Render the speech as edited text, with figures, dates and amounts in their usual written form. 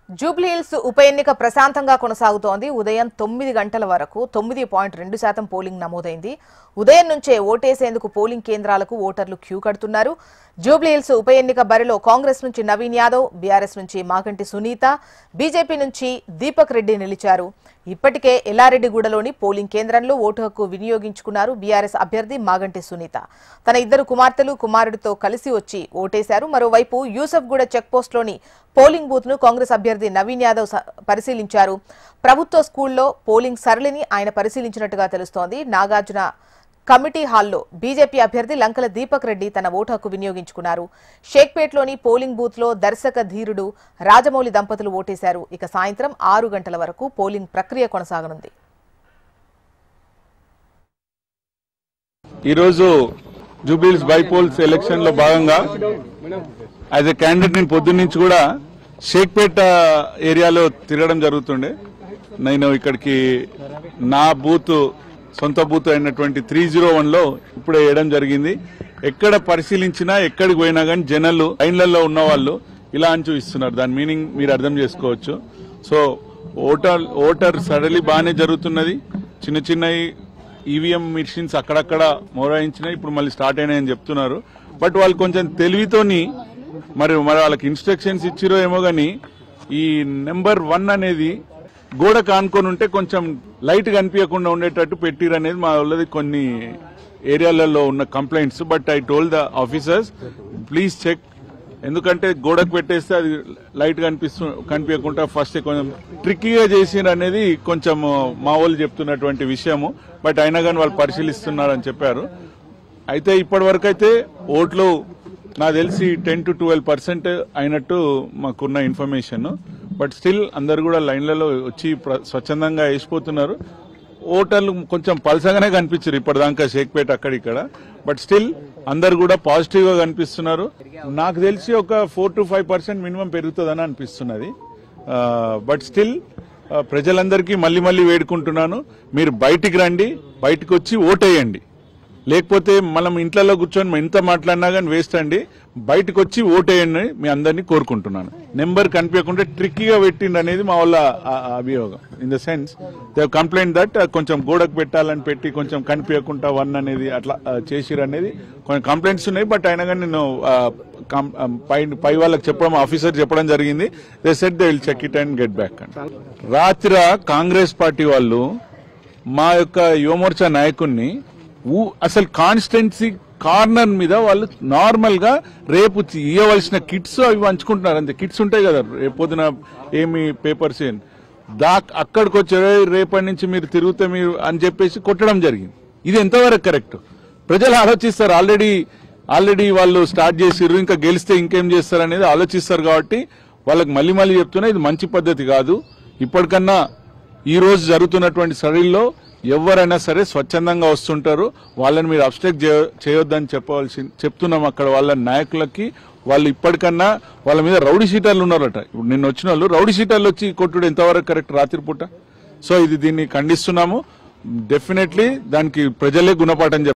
జూబ్లీహిల్స్ ఉప ఎన్నిక ప్రశాంతంగా కొనసాగుతోంది. ఉదయం 9 గంటల వరకు 9.2% పోలింగ్ నమోదైంది. ఉదయం నుంచే ఓటేసేందుకు పోలింగ్ కేంద్రాలకు ఓటర్లు క్యూ కడుతున్నారు. జూబ్లీహిల్స్ ఉప ఎన్నిక బరిలో కాంగ్రెస్ నుంచి నవీన్ యాదవ్, బీఆర్ఎస్ నుంచి మాగంటి సునీత, బీజేపీ నుంచి దీపక్ రెడ్డి నిలిచారు. ఇప్పటికే ఎల్లారెడ్డిగూడలోని పోలింగ్ కేంద్రంలో ఓటు హక్కు వినియోగించుకున్నారు బీఆర్ఎస్ అభ్యర్థి మాగంటి సునీత. తన ఇద్దరు కుమార్తెలు, కుమారుడితో కలిసి వచ్చి ఓటేశారు. మరోవైపు యూసఫ్గూడ చెక్పోస్టులోని పోలింగ్ బూత్ ను కాంగ్రెస్ అభ్యర్థి నవీన్ యాదవ్ పరిశీలించారు. ప్రభుత్వ స్కూల్లో పోలింగ్ సరళిని ఆయన పరిశీలించినట్టుగా తెలుస్తోంది. నాగార్జున కమిటీ హాల్లో బీజేపీ అభ్యర్థి లంకల దీపక్ రెడ్డి తన ఓటు హక్కు వినియోగించుకున్నారు. షేక్పేట్లోని పోలింగ్ బూత్ లో దర్శక ధీరుడు రాజమౌళి దంపతులు ఓటేశారు. ఇక సాయంత్రం 6 గంటల వరకు పోలింగ్ ప్రక్రియ కొనసాగనుంది. ఈరోజు జూబ్లీహిల్స్ బైపోల్స్ ఎలక్షన్ లో భాగంగా యాజ్ ఎ క్యాండిడేట్ నేను పొద్దున్న నుంచి కూడా షేక్పేట ఏరియాలో తిరగడం జరుగుతుండే. నేను ఇక్కడికి నా బూత్ సొంత బూత్ అయినటువంటి 301లో ఇప్పుడే వేయడం జరిగింది. ఎక్కడ పరిశీలించినా ఎక్కడికి పోయినా కానీ జనాలు లైన్లలో ఉన్న వాళ్ళు ఇలా అని చూపిస్తున్నారు. దాని మీనింగ్ మీరు అర్థం చేసుకోవచ్చు. సో ఓటర్ సడలి బాగానే జరుగుతున్నది. చిన్న చిన్న ఈవీఎం మిషన్స్ అక్కడక్కడ మోరాయించినాయి, ఇప్పుడు మళ్ళీ స్టార్ట్ అయినాయని చెప్తున్నారు. బట్ వాళ్ళు కొంచెం తెలివితోని మరి వాళ్ళకి ఇన్స్ట్రక్షన్స్ ఇచ్చిరో ఏమో గానీ ఈ నెంబర్ 1 అనేది గోడ కానుకొని ఉంటే కొంచెం లైట్ కనిపించకుండా ఉండేటట్టు పెట్టిరనేది మా వాళ్ళది కొన్ని ఏరియాలలో ఉన్న complaints. But I told the officers please check, ఎందుకంటే గోడకు పెట్టేస్తే అది లైట్ కనిపించకుండా ఫస్ట్ కొంచెం ట్రిక్కీగా చేసిరు అనేది కొంచెం మా వాళ్ళు చెప్తున్నటువంటి విషయము. బట్ అయినా కానీ వాళ్ళు పరిశీలిస్తున్నారని చెప్పారు. అయితే ఇప్పటి వరకు అయితే ఓట్లు నాకు తెలిసి 10 to 12% అయినట్టు మాకున్న ఇన్ఫర్మేషన్. బట్ స్టిల్ అందరు కూడా లైన్లలో వచ్చి స్వచ్ఛందంగా వేసిపోతున్నారు. ఓటర్లు కొంచెం పలసగానే కనిపించారు ఇప్పటిదాకా షేక్పేట అక్కడిక్కడ. బట్ స్టిల్ అందరు కూడా పాజిటివ్ గా కనిపిస్తున్నారు. నాకు తెలిసి ఒక 4 to 5% మినిమం పెరుగుతుందని అనిపిస్తున్నది. బట్ స్టిల్ ప్రజలందరికీ మళ్ళీ వేడుకుంటున్నాను, మీరు బయటికి రండి, బయటకు వచ్చి ఓటేయండి. లేకపోతే మనం ఇంట్లో కూర్చొని ఎంత మాట్లాడినా కానీ వేస్ట్ అండి. బయటకు వచ్చి ఓటేయండి మీ అందరినీ కోరుకుంటున్నాను. నెంబర్ కనిపించకుండా ట్రిక్కీగా పెట్టిండి అనేది మా వాళ్ళ అభియోగం. In the sense they complaint that కొంచెం గోడకు పెట్టాలని పెట్టి కొంచెం కనిపించకుండా 1 అనేది అట్లా చేసిరు అనేది కొన్ని కంప్లైంట్స్ ఉన్నాయి. బట్ అయినా కానీ నేను పై వాళ్ళకి చెప్పడం, ఆఫీసర్ చెప్పడం జరిగింది. They said they will check it and get back. రాత్రి కాంగ్రెస్ పార్టీ వాళ్ళు మా యొక్క యువమోర్చా నాయకుడిని అసలు కాన్స్టిట్యున్సీ కార్నర్ మీద వాళ్ళు నార్మల్ గా రేపు ఇవ్వవలసిన కిట్స్ అవి పంచుకుంటున్నారు. అంతే, కిట్స్ ఉంటాయి కదా రేపు పొద్దున ఏమి పేపర్స్ అక్కడికి వచ్చారు, రేపటి నుంచి మీరు తిరిగితే మీరు అని చెప్పేసి కొట్టడం జరిగింది. ఇది ఎంతవరకు కరెక్ట్? ప్రజలు ఆలోచిస్తారు. ఆల్రెడీ వాళ్ళు స్టార్ట్ చేసిర్రు, ఇంకా గెలిస్తే ఇంకేం చేస్తారు అనేది ఆలోచిస్తారు. కాబట్టి వాళ్ళకి మళ్ళీ చెప్తున్నా, ఇది మంచి పద్ధతి కాదు. ఇప్పటికన్నా ఈ రోజు జరుగుతున్నటువంటి సడలిలో ఎవరైనా సరే స్వచ్ఛందంగా వస్తుంటారు. వాళ్ళని మీరు అబ్స్ట్రక్ట్ చేయొద్దని చెప్తున్నాం అక్కడ వాళ్ళ నాయకులకి. వాళ్ళు ఇప్పటికన్నా వాళ్ళ మీద రౌడీ షీటర్లు ఉన్నారట. ఇప్పుడు నిన్న వచ్చిన వాళ్ళు రౌడీ షీటర్లు వచ్చి కొట్టుడు ఎంతవరకు కరెక్ట్ రాత్రిపూట? సో దీన్ని ఖండిస్తున్నాము. డెఫినెట్లీ దానికి ప్రజలే గుణపాఠం